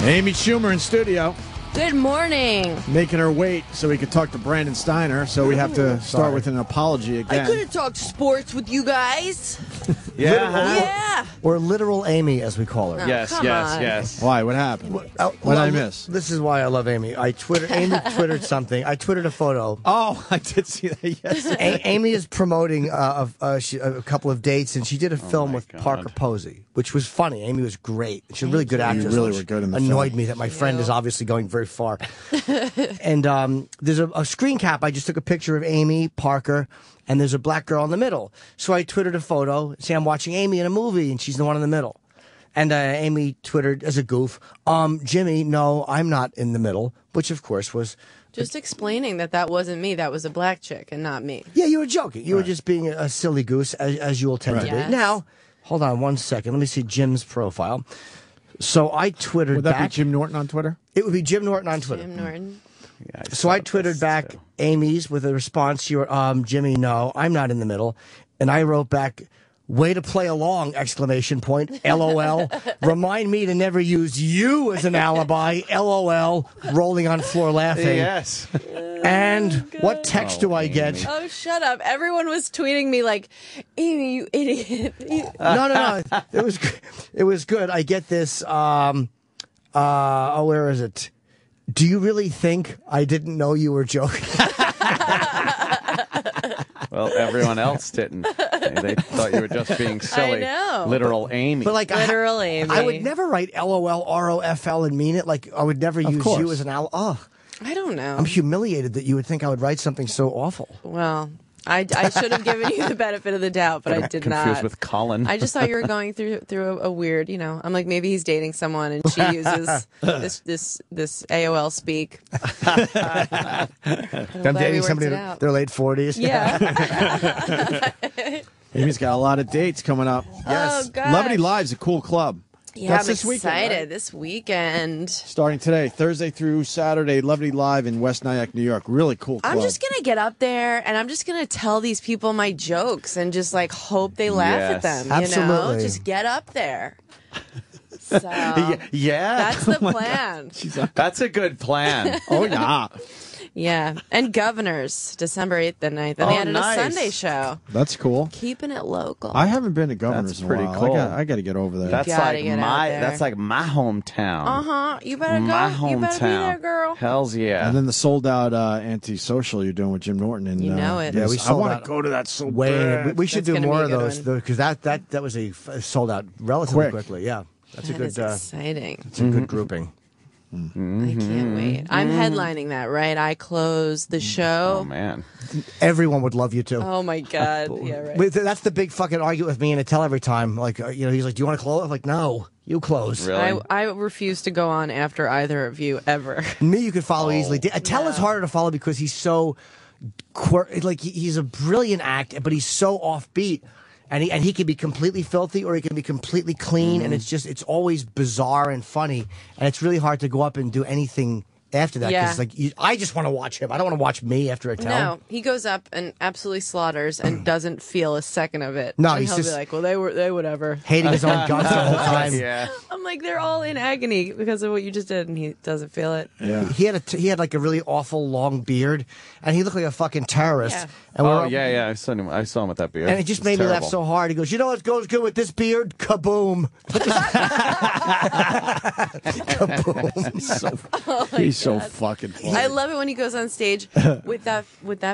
Amy Schumer in studio. Good morning. Making her wait so we could talk to Brandon Steiner, so we have to start with an apology again. I could have talked sports with you guys. Yeah. Or literal Amy, as we call her. Oh, Yes, come yes, on. yes. Why? What happened? What did I miss? This is why I love Amy. Amy twittered something. I twittered a photo. Oh, I did see that yesterday. Amy is promoting a couple of dates, and she did a film with God. Parker Posey, which was funny. Amy was great. She's a really good actress. You really were good in the Annoyed film. me that my friend is obviously going very far. And there's a screen cap. I just took a picture of Amy, Parker, and there's a black girl in the middle. So I twittered a photo, say I'm watching Amy in a movie, and she's the one in the middle. And Amy twittered as a goof, Jimmy, no, I'm not in the middle, which of course was... Just explaining that wasn't me. That was a black chick and not me. Yeah, you were joking. You were just being a silly goose, as you will tend to Yes. be. Now, hold on one second. Let me see Jim's profile. So I twittered Would that back. be Jim Norton on Twitter? It would be Jim Norton on Twitter. Jim Norton. Yeah, So I twittered back Amy's with a response to your, Jimmy, no, I'm not in the middle. And I wrote back, way to play along, exclamation point, LOL. Remind me to never use you as an alibi, LOL, rolling on floor laughing. Yes. And what text do I get? Amy. Oh, shut up. Everyone was tweeting me like, Amy, you idiot. No. It was good. I get this, where is it? Do you really think I didn't know you were joking? Well, everyone else didn't. They thought you were just being silly. I know. Literal Amy. But like, Literal Amy. I would never write LOL, ROFL and mean it. Like, I would never use course. you as an ally. Oh, I don't know. I'm humiliated that you would think I would write something so awful. Well, I should have given you the benefit of the doubt, but I did confused not. with Colin. I just thought you were going through a weird, I'm like, maybe he's dating someone and she uses this AOL speak. I'm dating somebody in their late 40s. Yeah. Amy's got a lot of dates coming up. Yes. Oh, gosh. Levity Live's a cool club. Yeah, That's I'm this weekend, excited. right? This weekend. Starting today, Thursday through Saturday, Levity Live in West Nyack, New York. Really cool club. I'm just going to get up there and I'm just going to tell these people my jokes and just like hope they laugh at them. Absolutely. Just get up there. So yeah. that's the plan. That's a good plan. Oh, yeah. Yeah. And Governors, December 8th and 9th. And they added nice. a Sunday show. That's cool. Keeping it local. I haven't been to Governor's That's in a pretty while. cool. I got to get over there. That's gotta like get out my there. that's like my hometown. Uh-huh. You better go. My You better be hometown. there, girl. Hells yeah. And then the sold-out antisocial you're doing with Jim Norton. And, You know it. Yeah, we I sold want out to go to that so Way, bad. we should That's do gonna more be of a good those, one. though, because that was sold out relatively Quick. quickly. Yeah, that's a That good, is exciting. it's a good grouping. I can't wait. I'm headlining that, right? I close the show. Oh man. Everyone would love you too. Oh, my God. Yeah, right. But that's the big fucking argument with me and Attell every time. Like, he's like, "Do you want to close?" I'm like, "No, you close." Really? I refuse to go on after either of you ever. Me, you could follow easily. Attell is harder to follow because he's so he's a brilliant act, but he's so offbeat. And he can be completely filthy or he can be completely clean, and it's always bizarre and funny, and it's really hard to go up and do anything after that Yeah. because I just want to watch him. I don't want to watch me after Attell. No, he goes up and absolutely slaughters and doesn't feel a second of it. No, and he's he'll just- be like, well, they whatever. Hating his own guts the whole time. Yeah. I'm like, they're all in agony because of what you just did, and he doesn't feel it. Yeah. He had like a really awful long beard, and he looked like a fucking terrorist. Yeah. And Oh yeah. I saw him with that beard. And it just It's made me laugh terrible. so hard. He goes, "You know what goes good with this beard? Kaboom!" Kaboom. He's so fucking funny. I love it when he goes on stage with that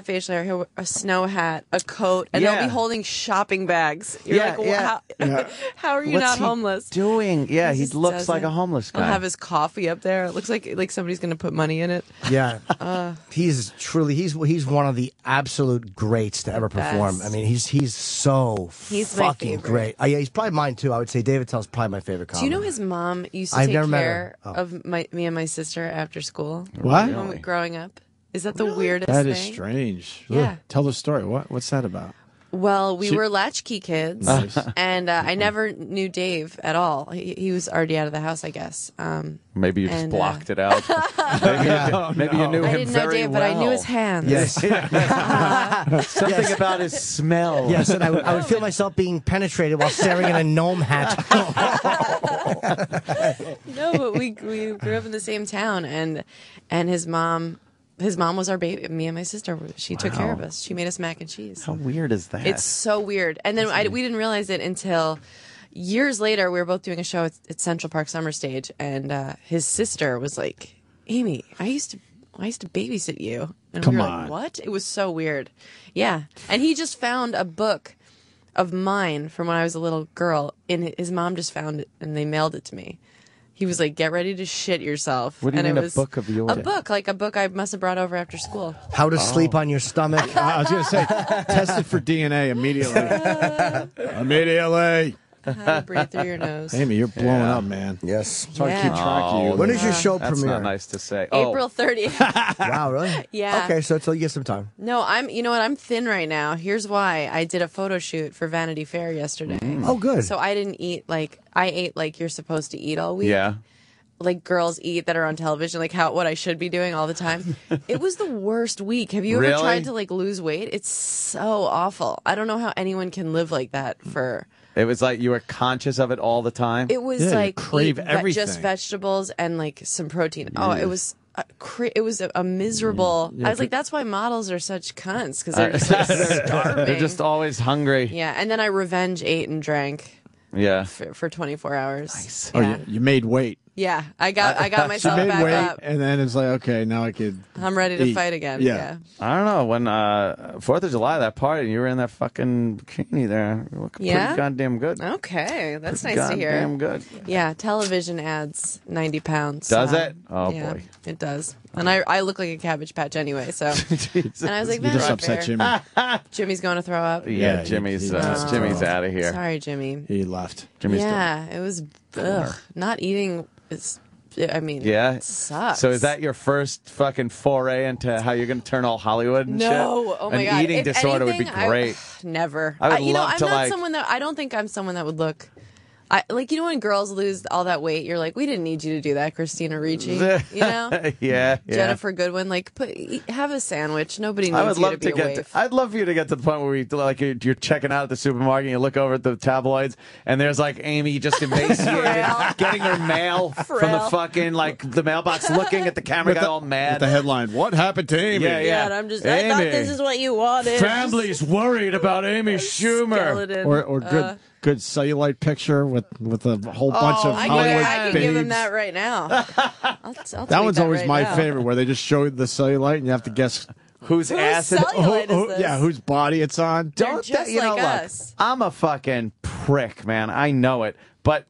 facial hair, he'll wear a snow hat, a coat, and Yeah. they'll be holding shopping bags. You're Yeah, like, well, yeah. how are you What's not he homeless? doing? Yeah, he just looks like a doesn't. homeless guy. He'll have his coffee up there. It looks like somebody's going to put money in it. Yeah, he's truly he's one of the absolute greats to ever perform. best. I mean, he's so He's my fucking favorite. great. Yeah, he's probably mine too. I would say David Tell's probably my favorite Do comic. you know his mom used to I've take never met care her. of me and my sister after school? What? When we growing up. Is that the weirdest That thing? is strange. Yeah. Tell the story. What's that about? Well, we were latchkey kids, and I never knew Dave at all. He was already out of the house, I guess. Maybe you just And, blocked it out. Maybe you knew I him didn't know very Dave, well. but I knew his hands. Yes. Something about his smell. Yes, and I would feel myself being penetrated while staring at a gnome hat. No, but we grew up in the same town, and his mom was our baby. Me and my sister, she took care of us. She made us mac and cheese. How weird is that? It's so weird. And then we didn't realize it until years later. We were both doing a show at Central Park Summer Stage, and his sister was like, "Amy, I used to babysit you." And Come we were on. like, "What?" It was so weird. Yeah. And he just found a book of mine from when I was a little girl, and his mom just found it, and they mailed it to me. He was like, "Get ready to shit yourself." What do you and mean it was a book of yours? A book I must have brought over after school. How to sleep on your stomach. I was going to say, tested for DNA immediately. Immediately. How to breathe through your nose. Amy, you're blowing up, man. Yes. It's hard to keep Yeah. track of you. When is your show That's premiere? not nice to say. April 30th. Wow, really? Yeah. Okay, so you get some time. No, you know what? I'm thin right now. Here's why. I did a photo shoot for Vanity Fair yesterday. Oh, good. So I didn't eat I ate like you're supposed to eat all week. Yeah. Like girls eat that are on television, like what I should be doing all the time. It was the worst week. Have you ever Really? tried to lose weight? It's so awful. I don't know how anyone can live like that for. It was like you were conscious of it all the time. It was Yeah, you like crave eat everything. just vegetables and some protein. Oh, it was a miserable. I was like, that's why models are such cunts because they're just starving. They're just always hungry. Yeah, and then I revenge ate and drank Yeah. for 24 hours. Nice. Oh, Yeah. you made weight. Yeah, I got myself Made back weight, up. and then it's like, okay, now I could. I'm ready to eat. fight again. Yeah. Yeah. I don't know. When 4th of July, that party, you were in that fucking bikini there. You look Yeah? pretty goddamn good. Okay, that's Pretty nice to hear. Goddamn good. Yeah, television adds 90 pounds. Does it? Oh, yeah, boy. it does. And I look like a Cabbage Patch anyway, so. And I was like, You just "Not upset fair." Jimmy. Jimmy's going to throw up. Yeah, he- Jimmy's he just Jimmy's threw up. out of here. Sorry, Jimmy. He left. Jimmy's Yeah, it was. Not eating is. I mean, Yeah. it sucks. So is that your first fucking foray into how you're going to turn all Hollywood and shit? No, oh my An god! eating If disorder would be anything, great. Never. I would you know, love I'm to, not like- someone that. I don't think I'm someone that would look. When girls lose all that weight, you're like, we didn't need you to do that, Christina Ricci. You know, yeah. Jennifer Goodwin. Have a sandwich. Nobody needs I would you love to be to a get. waif. I'd love for you to get to the point where you're checking out at the supermarket, and you look over at the tabloids, and there's Amy just emaciated, Frail. getting her mail from the Frail. fucking the mailbox, looking at the camera, got all mad. With the headline, "What happened to Amy?" Yeah, Yeah, and I'm just. I thought Amy. this is what you wanted. Family's worried about Amy Schumer. Skeleton. Or good cellulite picture with a whole bunch of I Hollywood can babes. give him that right now. I'll That tweet one's always right my now. favorite, where they just show the cellulite and you have to guess Whose ass? and- cellulite is this? yeah, whose body it's on. They're Don't just you know? like Look, us. I'm a fucking prick, man. I know it, but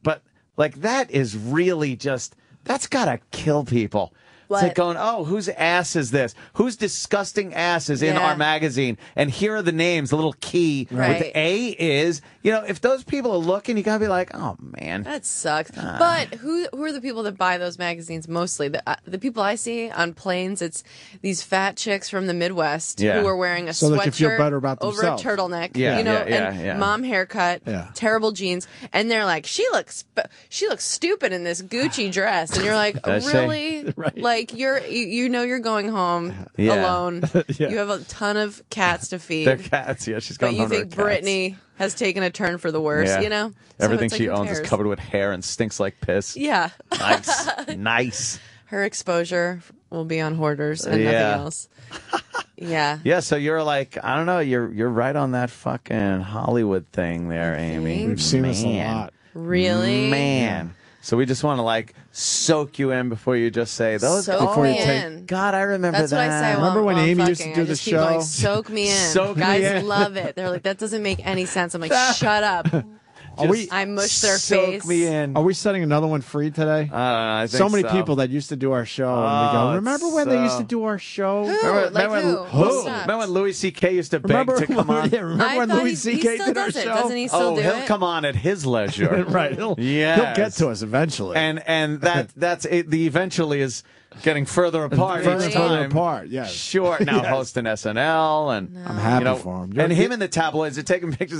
that is really just that's gotta kill people. It's What? like going, oh, whose ass is this? Whose disgusting ass is in Yeah. our magazine? And here are the names. The little key with Right. the A is, if those people are looking, you gotta be like, oh man. That sucks. But who are the people that buy those magazines mostly? The people I see on planes, it's these fat chicks from the Midwest Yeah. who are wearing a So they can feel sweatshirt better about over a themselves. turtleneck, Yeah, you know, yeah, and yeah. mom haircut, Yeah. terrible jeans, and they're like, she looks stupid in this Gucci dress, and you're like, Does she? really? Right. Like you're going home Yeah. alone. Yeah. You have a ton of cats to feed. They're cats. Yeah, she's but going you home to her think cats. Brittany has taken a turn for the worse, Yeah. you know? So Everything it's like, she who owns is cares? covered with hair and stinks like piss. Yeah. Nice. Nice. Her exposure will be on Hoarders and Yeah. nothing else. Yeah. Yeah, so you're like, I don't know, you're right on that fucking Hollywood thing there, Amy. We've seen this a Man. lot. Really? Man. So we just want to soak you in before you just say those. Soak Before you me take- in. God, I remember That's that. what I say. Remember when while I'm Amy used to fucking. do I the just keep going, show? soak me in. Soak me Guys in. love it. They're like, that doesn't make any sense. I'm like, shut up. I mushed their soak face. me in. Are we setting another one free today? I think so many people that used to do our show, and we go, remember when they used to do our show? Remember when Louis C.K. used to beg to come on? Yeah, remember when Louis C.K. did our show? Doesn't he still do he'll it? come on at his leisure. Right. He'll get to us eventually. And that's it. The eventually is getting further apart. Further each and further time. apart, yes. Sure. Now hosting SNL and I'm happy for him. And him in the tabloids are taking pictures of